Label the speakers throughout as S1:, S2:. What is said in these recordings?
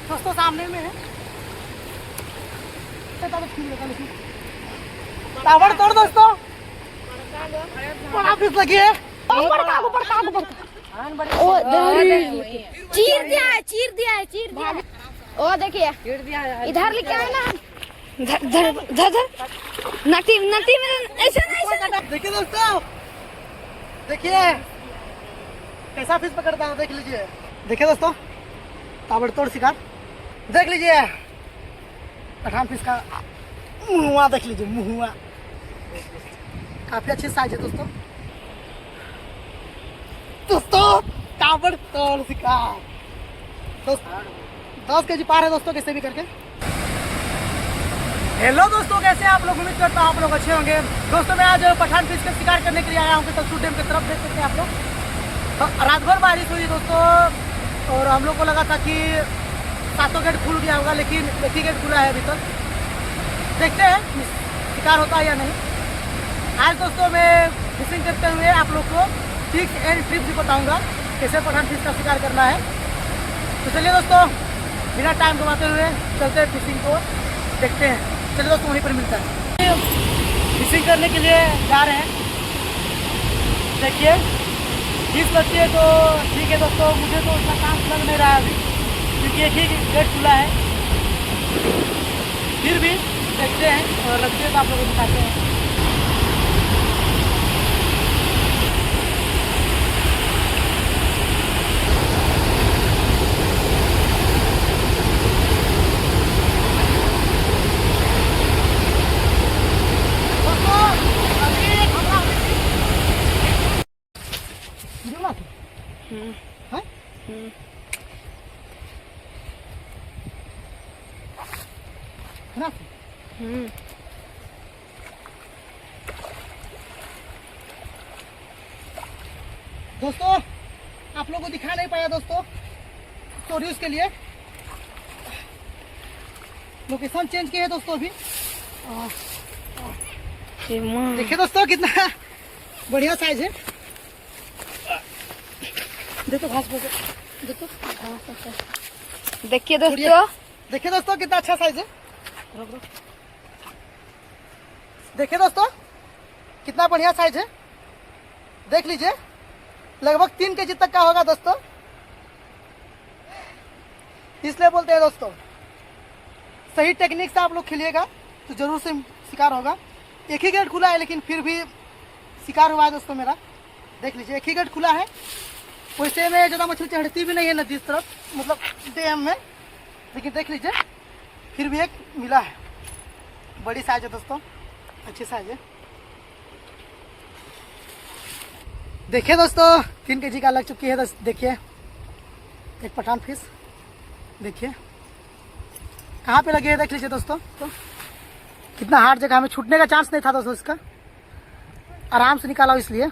S1: दोस्तों सामने में है, ताबड़ तोड़ दोस्तों, बड़ा फिश लगी है।
S2: चीर दिया है, चीर दिया है, चीर दिया है। ओ देखिए इधर लेके आए ना हम, नटी नटी में ऐसा नहीं।
S1: देखिए दोस्तों, देखिए कैसा फिश पकड़ता है, देख लीजिए। देखिए दोस्तों, ताबड़तोड़ शिकार देख लीजिए। पठान फिश का मुहुआ देख लीजिए, मुहुआ काफी अच्छी साइज है दोस्तों। दोस्तों ताबड़तोड़ शिकार 10 केजी पार है दोस्तों, कैसे भी करके। हेलो दोस्तों, कैसे आप लोग? उम्मीद करता हूँ आप लोग अच्छे होंगे। दोस्तों मैं आज पठान फिश का शिकार करने के लिए आया हूँ तलछू डैम की तरफ। देख सकते हैं आप लोग, रात भर बारिश हुई दोस्तों, और हम लोग को लगा था कि 7 गेट खुल गया होगा, लेकिन एक ही गेट खुला है अभी तक। देखते हैं शिकार होता है या नहीं। आज दोस्तों मैं फिशिंग करते हुए आप लोग को टिप्स एंड ट्रिप्स भी बताऊँगा कैसे पठान फिश का शिकार करना है। तो चलिए दोस्तों, बिना टाइम गवाते हुए चलते हैं फिशिंग को देखते हैं। चलिए दोस्तों, वहीं पर मिलता है। फिशिंग करने के लिए जा रहे हैं। देखिए 20 बच्चे तो ठीक है दोस्तों, मुझे तो उतना चांस लग नहीं रहा है अभी, क्योंकि एक ही गेट खुला है। फिर भी देखते हैं और रखते हैं तो आप लोगों को दिखाते हैं। दोस्तों आप लोगों को दिखा नहीं पाया दोस्तों, सॉरी उसके लिए। लोकेशन चेंज किया है दोस्तों अभी। देखिए दोस्तों कितना बढ़िया साइज है। देखो घास पे, देखो
S2: देखिए दोस्तों,
S1: देखिए दोस्तों कितना अच्छा साइज है। देखिए दोस्तों कितना बढ़िया साइज है, देख लीजिए। लगभग 3 केजी तक का होगा दोस्तों, इसलिए बोलते हैं दोस्तों सही टेक्निक से आप लोग खेलिएगा तो जरूर से शिकार होगा। एक ही गेट खुला है लेकिन फिर भी शिकार हुआ है दोस्तों मेरा। देख लीजिए एक ही गेट खुला है, वैसे में ज़्यादा मछली चढ़ती भी नहीं है नदी इस तरफ, मतलब डैम में, लेकिन देख लीजिए फिर भी एक मिला है। बड़ी साइज है दोस्तों, अच्छी साइज है। देखिए दोस्तों 3 केजी का लग चुकी है। देखिए एक पठान फिश, देखिए कहाँ पे लगी है, देख लीजिए दोस्तों। तो कितना हार्ड जगह, हमें छूटने का चांस नहीं था दोस्तों, इसका आराम से निकाला, इसलिए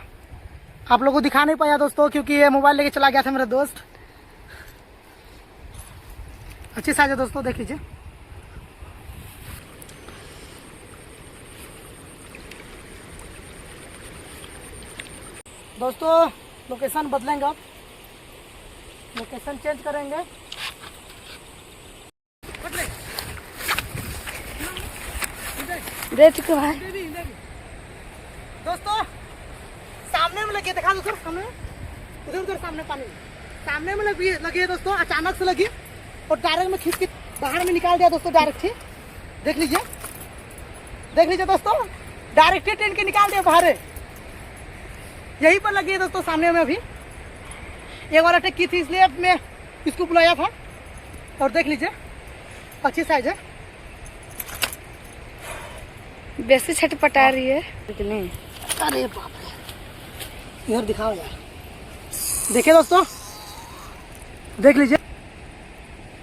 S1: आप लोगों को दिखा नहीं पाया दोस्तों, क्योंकि ये मोबाइल लेके चला गया था मेरा दोस्त। अच्छी साइज है दोस्तों, देख लीजिए। दोस्तों लोकेशन बदलेंगे, अब लोकेशन चेंज करेंगे।
S2: दे चुके भाई।
S1: दोस्तों सामने में लगी, दिखा दो सर, सामने उधर उधर सामने पानी में, सामने में लगी है दोस्तों। अचानक से लगी और डायरेक्ट में खींच के बाहर में निकाल दिया दोस्तों, डायरेक्ट ही। देख लीजिए, देख लीजिए दोस्तों, डायरेक्ट ही ट्रेन के निकाल दिया बाहर। यहीं पर लगी है दोस्तों, सामने में। अभी एक बार अटैक की थी, इसलिए मैं इसको बुलाया था। और देख लीजिए अच्छी साइज है,
S2: बेसी छटपटा रही है।
S1: अरे बाप रे, इधर दिखाओ यार। देखिए दोस्तों, देख लीजिए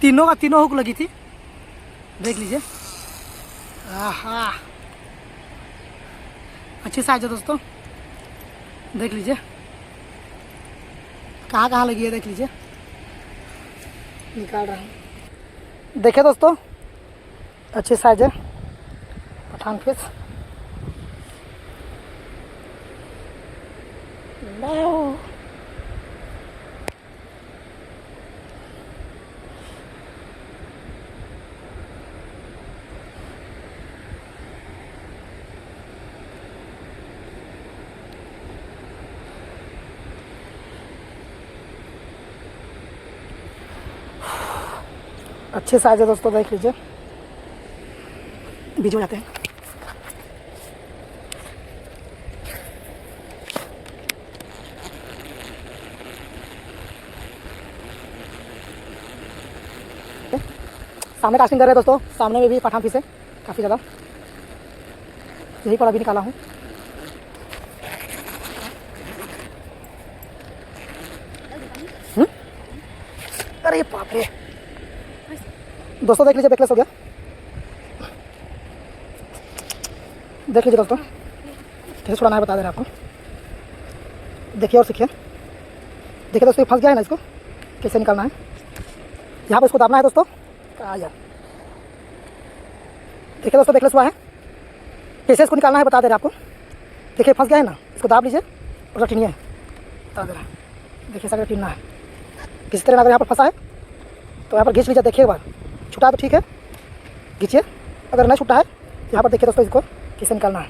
S1: तीनों का तीनों हुक लगी थी, देख लीजिए। आहा अच्छी साइज है दोस्तों, देख लीजिए कहाँ कहाँ लगी है, देख लीजिए। निकाल रहा हूँ, देखिए दोस्तों अच्छी साइज है पठान फिश। अच्छे साइज है दोस्तों, देख लीजिए, बीच में जाते हैं। सामने कास्टिंग कर रहे हैं दोस्तों, सामने में भी पठान फिश है काफ़ी ज़्यादा, यही पर अभी निकाला हूँ। अरे बाप रे दोस्तों, देख लीजिए, बैकलेस हो गया। देख लीजिए दोस्तों, कैसे छुड़ाना है बता दे रहे हैं आपको। देखिए और सीखिए। देखिए दोस्तों, फंस गया है ना, इसको कैसे निकालना है। यहाँ पर इसको दाबना है दोस्तों। यार देखिए दोस्तों, बैकलेस हुआ है, कैसे इसको निकालना है बता दे रहे हैं आपको। देखिए फंस गया है ना, इसको दाब लीजिए और टिनिए बता दे रहा है। देखिए सर टिनना है किसी तरह। अगर यहाँ पर फंसा है तो यहाँ पर घींच लीजिए। देखिए एक बार छुटा तो ठीक है, खींचिए। अगर नहीं छुटा है तो यहाँ पर देखिए दोस्तों, इसको कैसे निकालना है।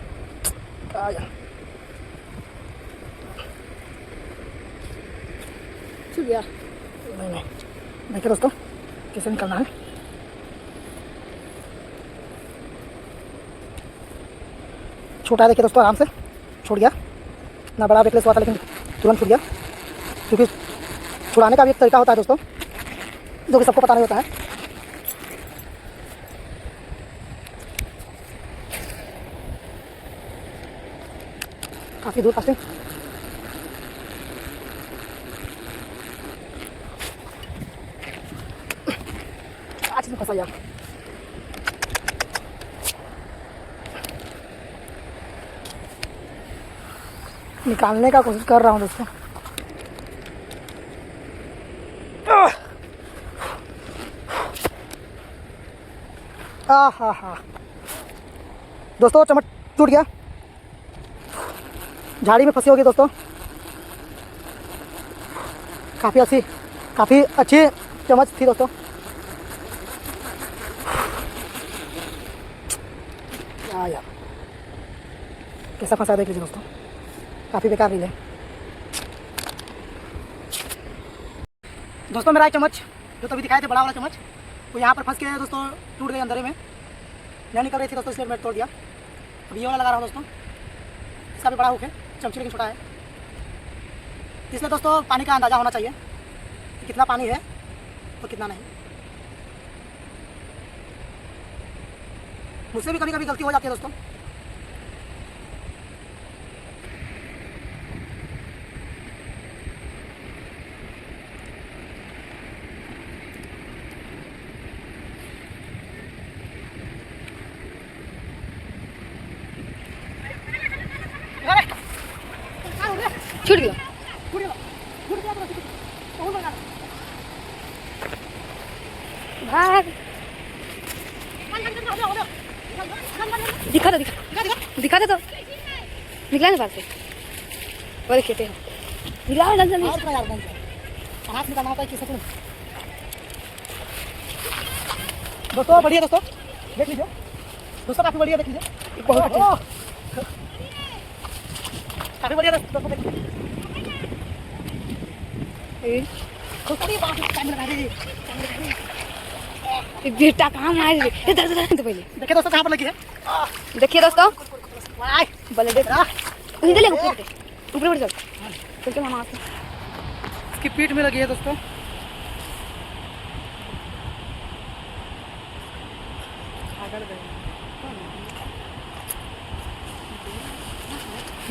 S1: छूट गया? नहीं, देखिए दोस्तों कैसे निकालना है। छोटा है, देखिए दोस्तों, आराम से छूट गया। ना बड़ा बैकलेस हुआ था लेकिन तुरंत छूट गया, क्योंकि छुड़ाने का भी एक तरीका होता है दोस्तों, जो कि सबको पता नहीं होता है। काफ़ी दूर कास्टिंग। आज में फंसा यार। निकालने का कोशिश कर रहा हूँ दोस्तों। हा दोस्तों, चम्मच टूट गया, झाड़ी में फंसी होगी दोस्तों। काफ़ी अच्छी चम्मच थी दोस्तों। यार कैसा फंसा देख लीजिए दोस्तों, काफ़ी बेकार रील है दोस्तों। मेरा एक चम्मच जो तभी दिखाए थे, बड़ा वाला चम्मच, वो यहाँ पर फंस के दोस्तों टूट गई, अंदर में नहीं निकल रही थी दोस्तों, इसलिए मैं तोड़ दिया। अब ये वाला लगा रहा हूँ दोस्तों, इसका भी बड़ा हुक है, चमची लेकिन छोटा है। इसलिए दोस्तों पानी का अंदाज़ा होना चाहिए कि कितना पानी है और कितना नहीं। मुझसे भी कभी कभी गलती हो जाती है दोस्तों।
S2: छूट गया। भाग, दिखा दे तो निकला ना बाहर से। और खेते हैं निकाल जल्दी हाथ निकालना होता है किसी को
S1: दोस्तों। बढ़िया दोस्तों, देख लीजिए दोस्तों, काफ़ी बढ़िया, देख लीजिए, बहुत काफ़ी बढ़िया दोस्तों, देख लीजिए।
S2: बेटा कहाँ मार रही है? तो पहले
S1: देखिए दोस्तों कहाँ पर लगी है।
S2: देखिए दोस्तों, बल्ले देख ऊपर ऊपर चल चल के मामा
S1: इसकी पीठ में लगी है दोस्तों।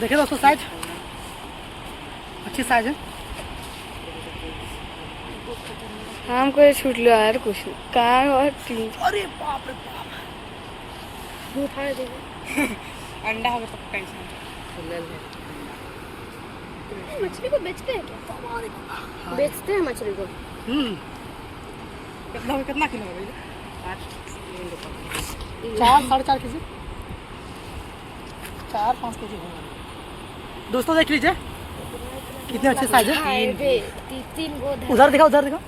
S1: देखिए दोस्तों, साइज अच्छी साइज है।
S2: हमको छूट लो यार कुछ कार और
S1: अरे बाप रे बाप,
S3: अंडा होगा तो टेंशन।
S2: मछली को बेचते हैं क्या? बेचते हैं मछली को।
S3: कितना किलो है भैया?
S1: 4-4.5 केजी, 4-5 केजी होगा दोस्तों। देख लीजिए कितने अच्छे साइज है।
S2: तीन गो
S1: उधर दिखा, उधर दिखा।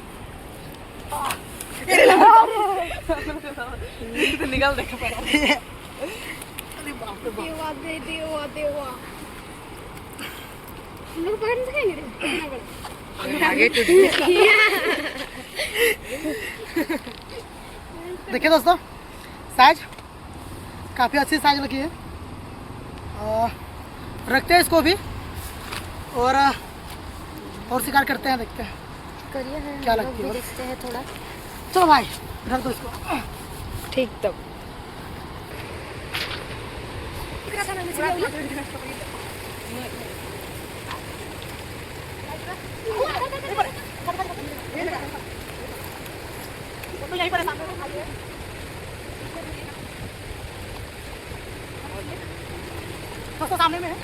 S3: तो निकाल देखा पड़ा।
S1: अरे बाप रे बाप,
S2: देवा हम लोग पकड़ नहीं सकेंगे
S3: आगे टूट गया।
S1: देखिए दोस्तों, साइज काफ़ी अच्छी साइज लगी है। रखते हैं इसको भी और शिकार करते हैं, देखते हैं
S2: करिए है
S1: क्या लगती है।
S2: देखते हैं थोड़ा।
S1: चलो भाई रख दो इसको।
S2: ठीक तब
S1: तो यहीं पर है सामने। दोस्तों सामने में है।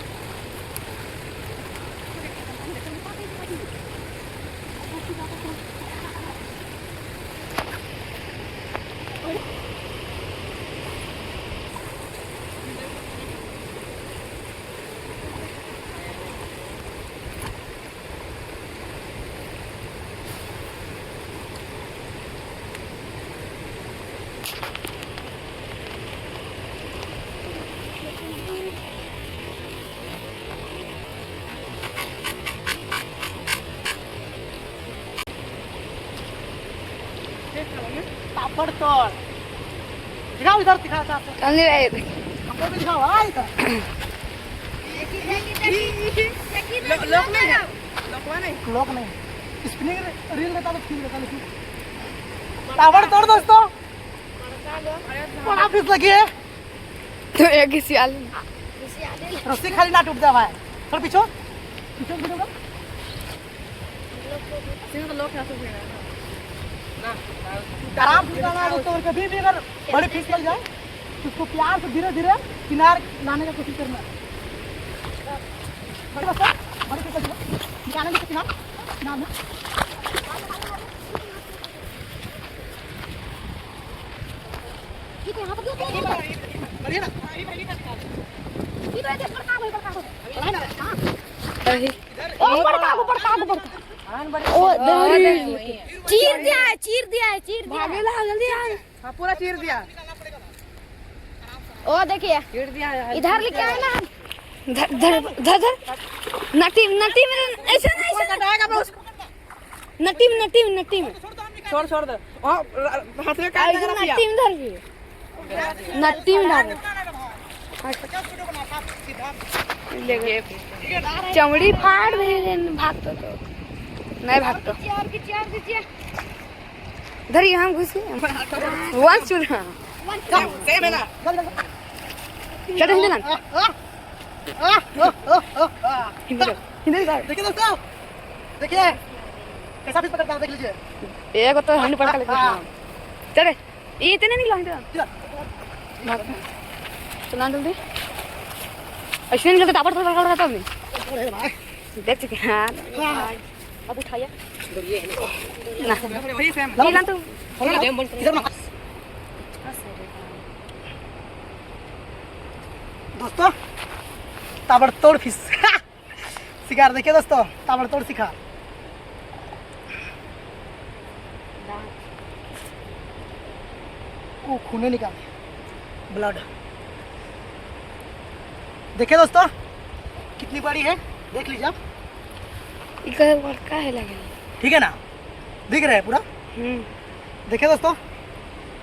S1: ताबड़तोड़ दिखाओ, इधर दिखाओ साहब,
S2: चलने रहे
S1: हमको भी दिखाओ। हाँ इधर लोग नहीं, स्पिनिंग रील रहता तो ठीक रहता, लेकिन ताबड़तोड़ दोस्तों बड़ा फिस लगी है।
S2: तो एक ही सियाल
S1: रस्सी खाली ना टूट जाए भाई। थोड़ा पीछो पीछो गिरोगा। आराम से जाना है दोस्तों, और कभी भी अगर बड़ी फिश लग जाए तो उसको प्यार से धीरे धीरे किनारे लाने की कोशिश करना है। बड़ी फिश निकालने की किनारे किनारे में ठीक है। यहाँ पर बढ़िया ना,
S2: चीर दिया है, चीर दिया है, चीर दिया है। जल्दी आ।
S3: हाँ पूरा चीर दिया।
S2: ओ देखिए
S3: चीर दिया है।
S2: इधर लेके आए ना। धर धर धर धर। नटी नटी में ऐसा नहीं, ऐसा नटी में नटी में नटी में
S3: छोड़ छोड़ दे। हाथ में काट लगा रहा
S2: नटी में धर भी नटी में धर। चमड़ी फाड़ दे भागतो तो नहीं भागतो। धरिए हम घुसे वन चुरा
S3: सेम है ना।
S2: चलो हिंदी ना हिंदी का
S1: देखिए दोस्तों, देखिए कैसा फिश पकड़ता है, देख लीजिए।
S2: एक तो हंडी पकड़ लेते हैं। चले ये इतने नहीं लाते चला जल्दी। अश्विन जल्दी ताबड़ तोड़ पकड़ रहा था हमने, देख चुके हैं। हाँ अब उठाया ना
S3: वही सेम।
S2: नहीं ला तो
S1: इधर ना। दोस्तों ताबड़तोड़ फिश शिकार देखिए दोस्तों, ताबड़तोड़ शिकार। वो खूने निकाले, ब्लड। देखिए दोस्तों कितनी बड़ी है, देख लीजिए आप।
S2: इधर बड़का है लगे।
S1: ठीक है ना, दिख रहा है पूरा। देखिए दोस्तों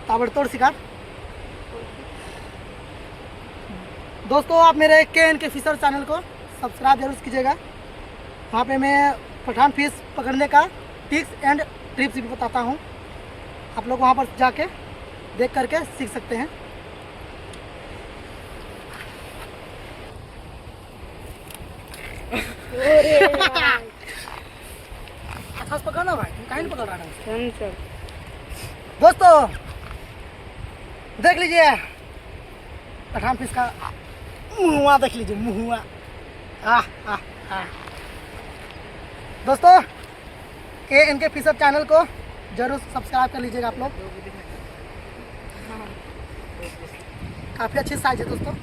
S1: ताबड़तोड़ शिकार। दोस्तों आप मेरे KNK फिशर चैनल को सब्सक्राइब जरूर कीजिएगा। वहाँ पे मैं पठान फिश पकड़ने का टिप्स एंड ट्रिप्स भी बताता हूँ। आप लोग वहाँ पर जाके देख करके सीख सकते हैं। अच्छा पकड़ना भाई, कहीं नहीं पकड़ रहा है। दोस्तों देख लीजिए पठान फिश का मुहुआ, देख लीजिए मुहुआ। दोस्तों KNK फिशर चैनल को जरूर सब्सक्राइब कर लीजिएगा आप लोग। काफ़ी अच्छी साइज है दोस्तों।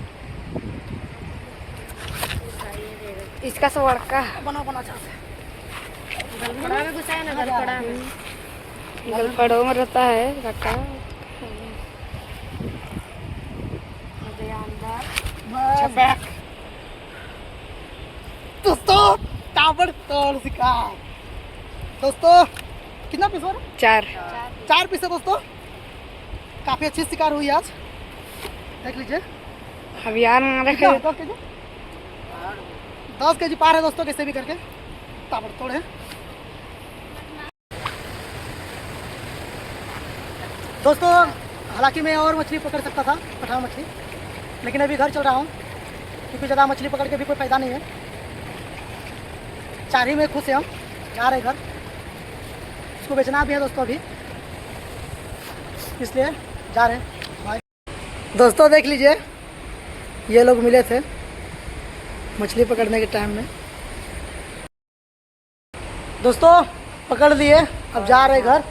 S2: इसका सब बड़का
S1: बना बना चाहते हैं।
S2: गलपड़ा में घुसा है ना, गलपड़ा में गलपड़ों में रहता है काटा।
S1: दोस्तों ताबड़तोड़ शिकार। दोस्तों कितना पीस हो रहा है?
S2: 4
S1: 4 पीस है दोस्तों। काफ़ी अच्छी शिकार हुई आज, देख लीजिए।
S3: अब यार रखे
S1: 10 केजी पार है दोस्तों, कैसे भी करके ताबड़तोड़ है। दोस्तों हालांकि मैं और मछली पकड़ सकता था, पठान मछली, लेकिन अभी घर चल रहा हूँ क्योंकि ज़्यादा मछली पकड़ के भी कोई फ़ायदा नहीं है। 4 ही में खुश है हम, जा रहे घर। इसको बेचना भी है दोस्तों अभी, इसलिए जा रहे हैं। बाय दोस्तों, देख लीजिए ये लोग मिले थे मछली पकड़ने के टाइम में। दोस्तों पकड़ लिए, अब जा रहे घर।